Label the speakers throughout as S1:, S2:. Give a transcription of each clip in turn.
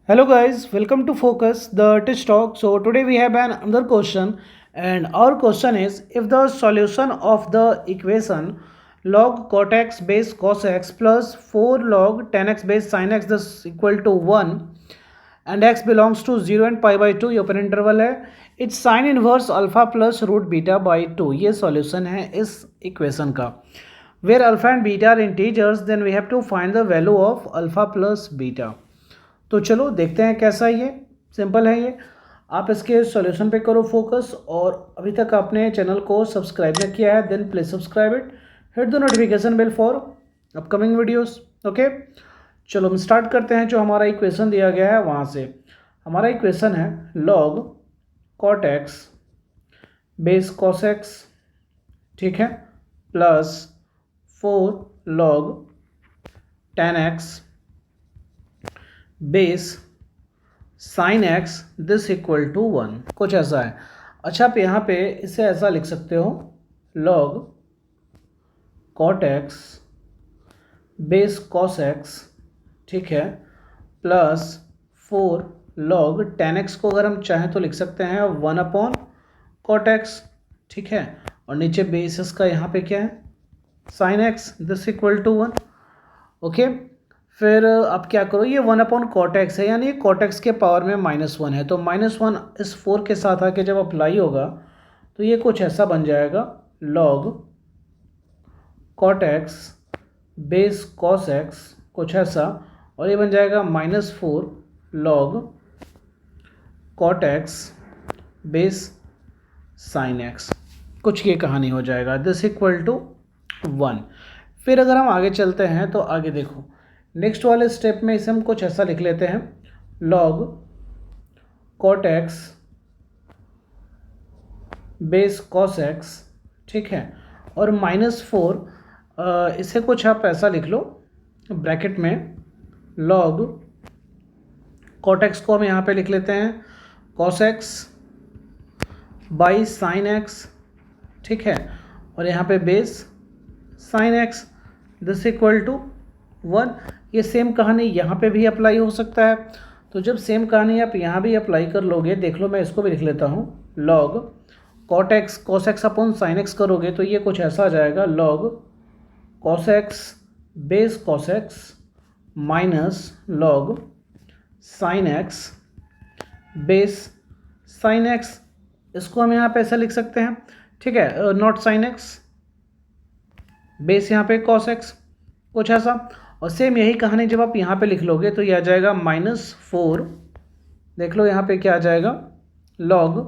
S1: Hello guys, welcome to Focus the Test Talk. So today we have another question, and our question is if the solution of the equation log cot x base cos x plus 4 log tan x base sin x is equal to 1 and x belongs to 0 and pi by 2 ये open interval है it's sine inverse alpha plus root beta by 2 ये solution है इस equation का where alpha and beta are integers then we have to find the value of alpha plus beta. तो चलो देखते हैं कैसा ये सिंपल है ये। आप इसके सॉल्यूशन पे करो फोकस, और अभी तक आपने चैनल को सब्सक्राइब नहीं किया है then please subscribe it, hit the notification bell for upcoming videos. Okay, चलो हम स्टार्ट करते हैं। जो हमारा इक्वेशन दिया गया है वहाँ से हमारा इक्वेशन है log cot x base cos x, ठीक है, plus 4 log tan x base sine x this equal to 1, कुछ ऐसा है। अच्छा, आप यहाँ पे इसे ऐसा लिख सकते हो log cot x base cos x, ठीक है, प्लस 4 लॉग टेन एक्स को अगर हम चाहें तो लिख सकते हैं 1 अपॉन कॉट एक्स, ठीक है, और नीचे बेस इसका यहाँ पे क्या है sine x this equal to 1। Okay, फिर आप क्या करो, ये 1 अपॉन कॉट एक्स है यानी कॉट एक्स के पावर में -1 है, तो -1 इस 4 के साथ आके जब अप्लाई होगा तो ये कुछ ऐसा बन जाएगा log cot x base cos x, कुछ ऐसा, और ये बन जाएगा -4 log cot x base sine x, कुछ ये कहानी हो जाएगा दिस इक्वल टू 1। फिर अगर हम आगे चलते हैं तो आगे देखो नेक्स्ट वाले स्टेप में इसे हम कुछ ऐसा लिख लेते हैं log cot x base cos x, ठीक है, और -4 इसे कुछ आप ऐसा लिख लो ब्रैकेट में लॉग कॉट एक्स को हम यहाँ पे लिख लेते हैं cos x by sine x, ठीक है, और यहाँ पे base sine x this equal to 1। ये सेम कहानी यहाँ पे भी अप्लाई हो सकता है, तो जब सेम कहानी आप यहाँ भी अप्लाई कर लोगे, देख लो मैं इसको भी लिख लेता हूँ log cot x cos x upon sine x करोगे तो ये कुछ ऐसा आ जाएगा log cos x base cos x minus log sine x base sine x, इसको हम यहाँ पे ऐसा लिख सकते हैं, ठीक है, नॉट साइन एक्स बेस यहाँ पे कॉस एक्स, कुछ ऐसा। और सेम यही कहानी जब आप यहाँ पे लिख लोगे तो ये आ जाएगा -4, देख लो यहाँ पे क्या आ जाएगा log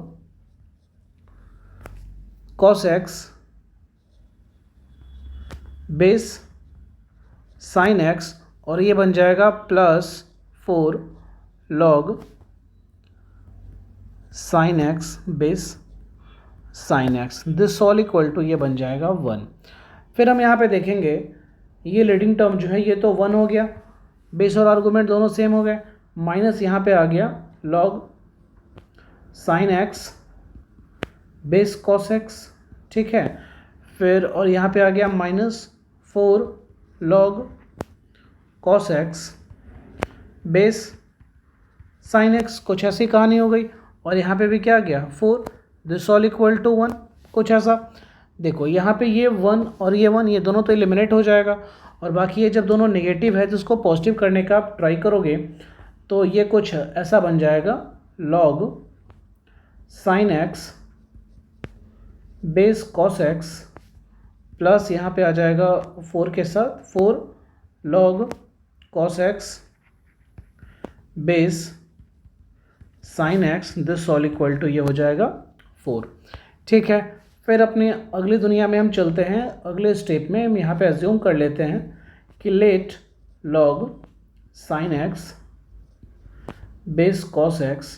S1: cos x base sine x, और ये बन जाएगा +4 log sine x base sine x this all equal to ये बन जाएगा 1। फिर हम यहाँ पे देखेंगे ये लीडिंग टर्म जो है ये तो 1 हो गया, बेस और आर्गूमेंट दोनों सेम हो गए, माइनस यहाँ पे आ गया log sine x base cos x, ठीक है, फिर और यहाँ पे आ गया -4 log cos x base sine x, कुछ ऐसी कहानी हो गई, और यहाँ पे भी क्या आ गया 4 दिस ऑल इक्वल टू 1, कुछ ऐसा। देखो यहाँ पे ये 1 और ये 1 ये दोनों तो एलिमिनेट हो जाएगा, और बाकी ये जब दोनों नेगेटिव है तो उसको पॉजिटिव करने का आप ट्राई करोगे तो ये कुछ ऐसा बन जाएगा log sine x base cos x plus यहाँ पे आ जाएगा 4 के साथ 4 log cos x base sine x this all equal to ये हो जाएगा 4, ठीक है। फिर अपनी अगली दुनिया में हम चलते हैं, अगले स्टेप में हम यहाँ पे एज्यूम कर लेते हैं कि let log sine x base cos x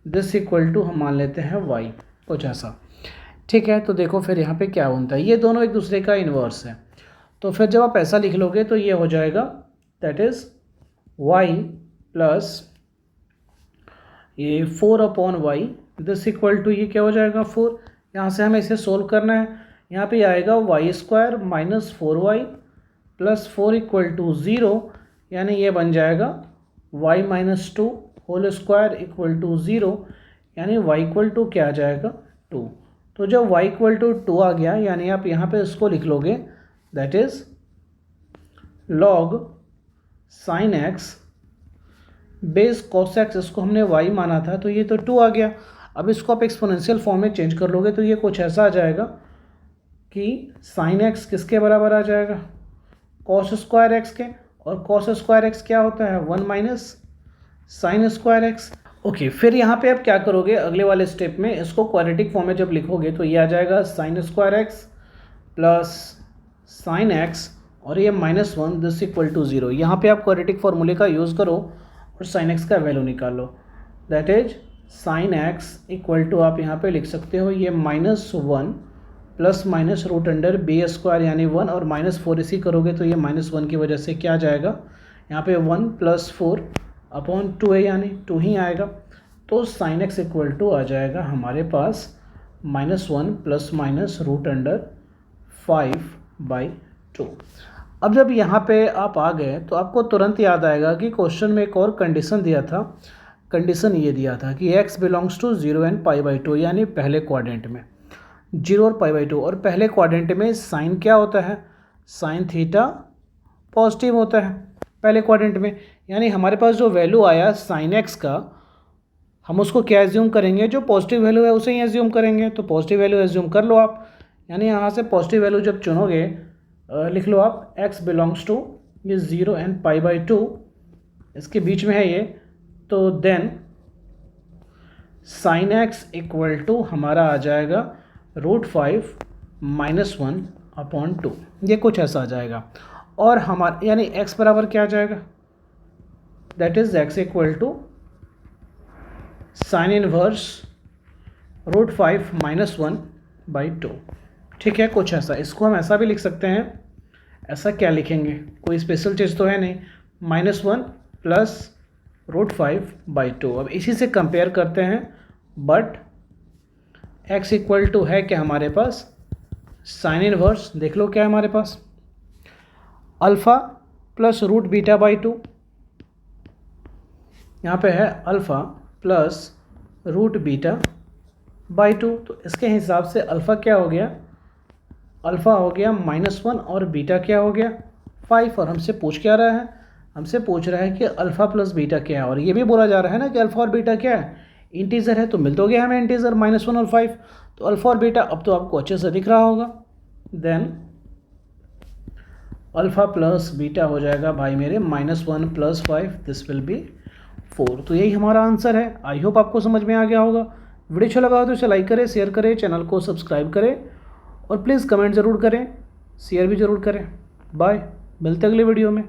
S1: this equal to हम मान लेते हैं y, कुछ ऐसा, ठीक है। तो देखो फिर यहाँ पे क्या बनता है, ये दोनों एक दूसरे का इन्वर्स है, तो फिर जब आप ऐसा लिख लोगे तो ये हो जाएगा दैट इज़ y प्लस ये 4 upon y this equal to ये क्या हो जाएगा 4। यहाँ से हमें इसे सोल्व करना है, यहाँ पे आएगा y² minus 4y plus 4 equal to 0, यानी ये बन जाएगा y minus 2 whole square equal to 0, यानी y इक्वल टू क्या आ जाएगा 2। तो जब y इक्वल टू 2 आ गया, यानी आप यहाँ पे इसको लिख लोगे, that is log sin x base cos x, इसको हमने y माना था तो ये तो 2 आ गया। अब इसको आप एक्सपोनेंशियल फॉर्म में चेंज कर लोगे तो ये कुछ ऐसा आ जाएगा कि sin x किसके बराबर आ जाएगा, cos स्क्वायर x के, और cos स्क्वायर x क्या होता है 1 minus sin square x। Okay, फिर यहाँ पे आप क्या करोगे, अगले वाले स्टेप में इसको क्वाड्रेटिक फॉर्म में जब लिखोगे तो ये आ जाएगा sin square x plus sin x और ये -1 दिस इक्वल टू 0। यहाँ पे आप क्वाड्रेटिक फार्मूले का यूज़ करो और sin x का वैल्यू निकालो, that is sin x equal to आप यहाँ पे लिख सकते हो ये -1 plus minus root under b square यानी 1, और -4 इसी करोगे तो ये -1 की वजह से क्या आ जाएगा, यहाँ पे 1 + 4 अपॉन 2 है यानी 2 ही आएगा। तो sin x इक्वल टू आ जाएगा हमारे पास -1 प्लस माइनस रूट अंडर 5/2। अब जब यहाँ पे आप आ गए तो आपको तुरंत याद आएगा कि क्वेश्चन में एक और कंडीशन दिया था। कंडीशन ये दिया था कि x बिलोंग्स टू 0 एंड π/2, यानी पहले क्वाड्रेंट में 0 और π/2, और पहले क्वाड्रेंट में साइन क्या होता है, साइन थीटा पॉजिटिव होता है पहले क्वाड्रेंट में। यानी हमारे पास जो वैल्यू आया साइन x का, हम उसको क्या एज्यूम करेंगे, जो पॉजिटिव वैल्यू है उसे ही एज्यूम करेंगे। तो पॉजिटिव वैल्यू एज्यूम कर लो आप, यानी यहाँ से पॉजिटिव वैल्यू जब चुनोगे लिख लो आप x बिलोंग्स टू ये 0 एंड π/2, इसके बीच में है ये, तो then sine x equal to हमारा आ जाएगा √5 -1 अपॉन 2, ये कुछ ऐसा आ जाएगा। और हमारा यानी x बराबर क्या आ जाएगा, that is x equal to sine inverse √5 -1/2। ठीक है, कुछ ऐसा। इसको हम ऐसा भी लिख सकते हैं, ऐसा क्या लिखेंगे, कोई स्पेशल चीज़ तो है नहीं, -1 प्लस √5/2। अब इसी से कंपेयर करते हैं, बट x इक्वल टू है क्या हमारे पास, साइन इनवर्स, देख लो क्या है हमारे पास, अल्फ़ा प्लस √β/2, यहाँ पे है अल्फ़ा प्लस √β/2। तो इसके हिसाब से अल्फ़ा क्या हो गया, अल्फ़ा हो गया -1 और बीटा क्या हो गया 5। और हमसे पूछ क्या रहा है, हमसे पूछ रहा है कि अल्फ़ा प्लस बीटा क्या है। और ये भी बोला जा रहा है ना कि अल्फ़ा और बीटा क्या है, इंटीजर है, तो मिल तो गया हमें इंटीजर -1 और 5। तो अल्फ़ा और बीटा अब तो आपको अच्छे से दिख रहा होगा। देन अल्फ़ा प्लस बीटा हो जाएगा भाई मेरे -1 + 5, दिस विल बी 4। तो यही हमारा आंसर है। आई होप आपको समझ में आ गया होगा। वीडियो अच्छा लगा हो तो इसे लाइक करें, शेयर करें, चैनल को सब्सक्राइब करें, और प्लीज़ कमेंट ज़रूर करें, शेयर भी ज़रूर करें। बाय, मिलते अगले वीडियो में।